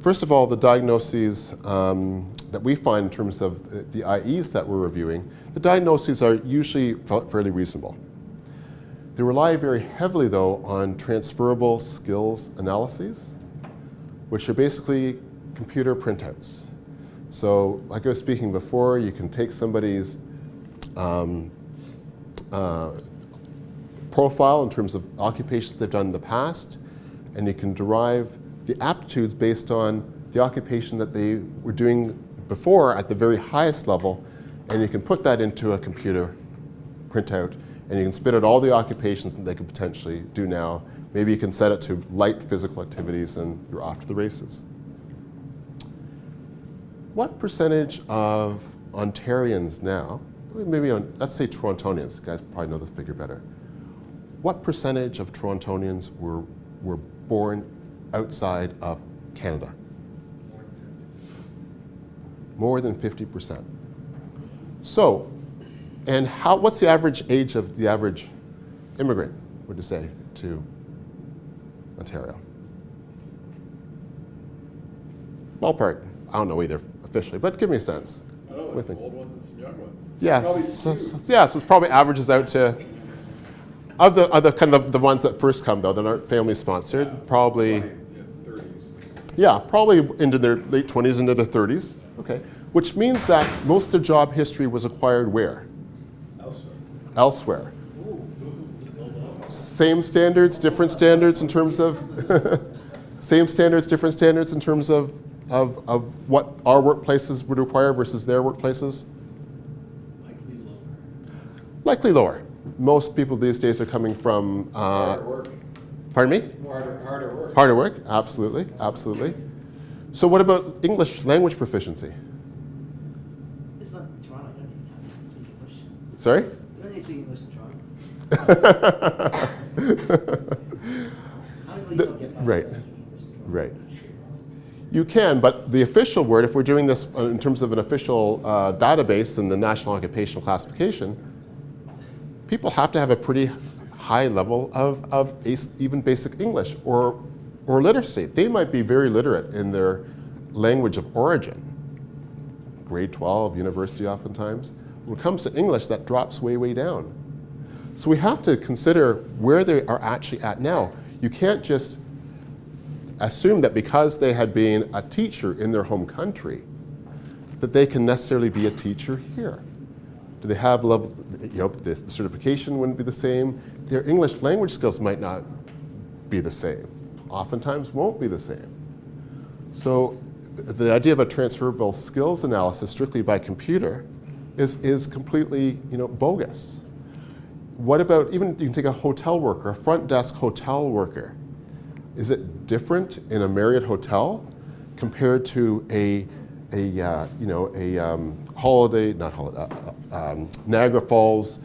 first of all, the diagnoses that we find in terms of the IEs that we're reviewing, the diagnoses are usually fairly reasonable. They rely very heavily, though, on transferable skills analyses, which are basically computer printouts. So, like I was speaking before, you can take somebody's profile in terms of occupations they've done in the past, and you can derive the aptitudes based on the occupation that they were doing before at the very highest level, and you can put that into a computer printout, and you can spit out all the occupations that they could potentially do now. Maybe you can set it to light physical activities, and you're off to the races. What percentage of Ontarians now, maybe let's say Torontonians, you guys probably know this figure better. What percentage of Torontonians were born outside of Canada? More than 50%. So, and what's the average age of the average immigrant, would you say, to Ontario? Ballpark, I don't know either officially, but give me a sense. I don't know, there's some old ones and some young ones. Yes, so it probably averages out to, of the kind of the ones that first come though, that aren't family sponsored, probably 30s. Yeah, probably into their late 20s, into their 30s. Okay, which means that most of their job history was acquired where? Elsewhere. Same standards, different standards in terms of same standards, different standards in terms of what our workplaces would require versus their workplaces? Likely lower. Likely lower. Most people these days are coming from Harder work. pardon me? Harder work. Harder work, absolutely, absolutely. So what about English language proficiency? It's not Toronto, you don't need to speak English. Sorry? You don't need to speak English in Toronto. How do you don't get by Right. without speaking English in Toronto? Right. You can, but the official word, if we're doing this in terms of an official database in the National Occupational Classification, people have to have a pretty high level of even basic English or literacy. They might be very literate in their language of origin, grade 12, university oftentimes. When it comes to English, that drops way, way down. So we have to consider where they are actually at now. You can't just assume that because they had been a teacher in their home country, that they can necessarily be a teacher here. Do they have level, the certification wouldn't be the same. Their English language skills might not be the same. Oftentimes won't be the same. So the idea of a transferable skills analysis strictly by computer is completely bogus. What about, even you can take a hotel worker, a front desk hotel worker. Is it different in a Marriott hotel compared to a Niagara Falls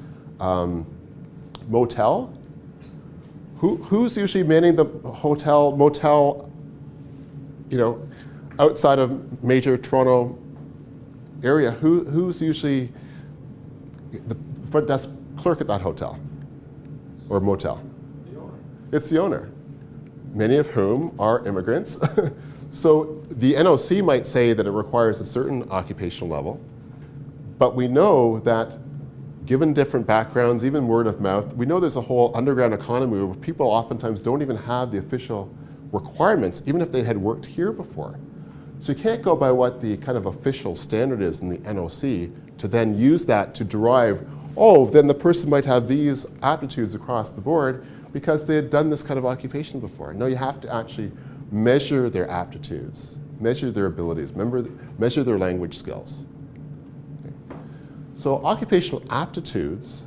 motel? Who's usually manning the motel, outside of major Toronto area? Who's usually the front desk clerk at that hotel or motel? The owner. It's the owner, many of whom are immigrants. So the NOC might say that it requires a certain occupational level, but we know that given different backgrounds, even word of mouth, we know there's a whole underground economy where people oftentimes don't even have the official requirements, even if they had worked here before. So you can't go by what the kind of official standard is in the NOC to then use that to derive, then the person might have these aptitudes across the board because they had done this kind of occupation before. No, you have to actually measure their aptitudes, measure their abilities, measure their language skills. Okay. So occupational aptitudes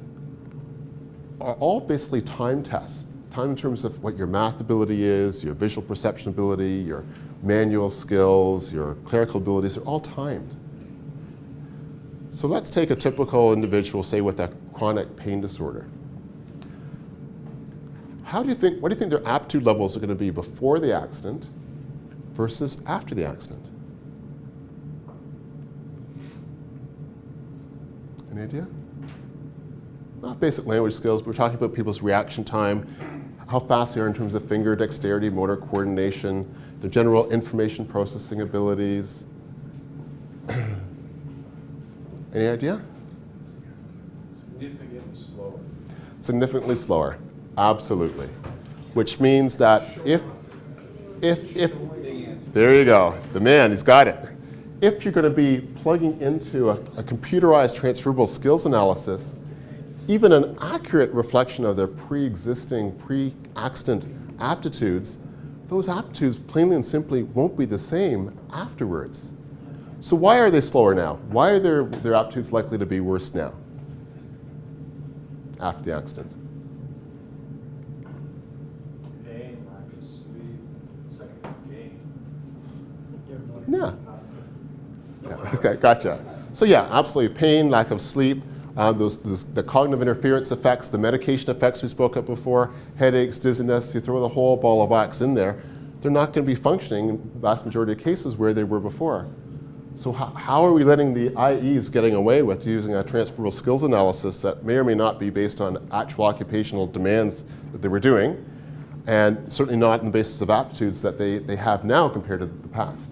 are all basically time tests. Time in terms of what your math ability is, your visual perception ability, your manual skills, your clerical abilities, they're all timed. So let's take a typical individual, say with a chronic pain disorder. What do you think their aptitude levels are going to be before the accident versus after the accident? Any idea? Not basic language skills, but we're talking about people's reaction time, how fast they are in terms of finger dexterity, motor coordination, their general information processing abilities. Any idea? Significantly slower. Significantly slower, absolutely. Which means that if, there you go, the man, he's got it. If you're going to be plugging into a computerized transferable skills analysis, even an accurate reflection of their pre-existing, pre-accident aptitudes, those aptitudes plainly and simply won't be the same afterwards. So why are they slower now? Why are their aptitudes likely to be worse now after the accident? Pain, lack of sleep, second gain. Yeah. Okay, gotcha. So yeah, absolutely. Pain, lack of sleep, the cognitive interference effects, the medication effects we spoke of before, headaches, dizziness, you throw the whole ball of wax in there, they're not going to be functioning in the vast majority of cases where they were before. So how are we letting the IEs getting away with using a transferable skills analysis that may or may not be based on actual occupational demands that they were doing, and certainly not on the basis of aptitudes that they have now compared to the past?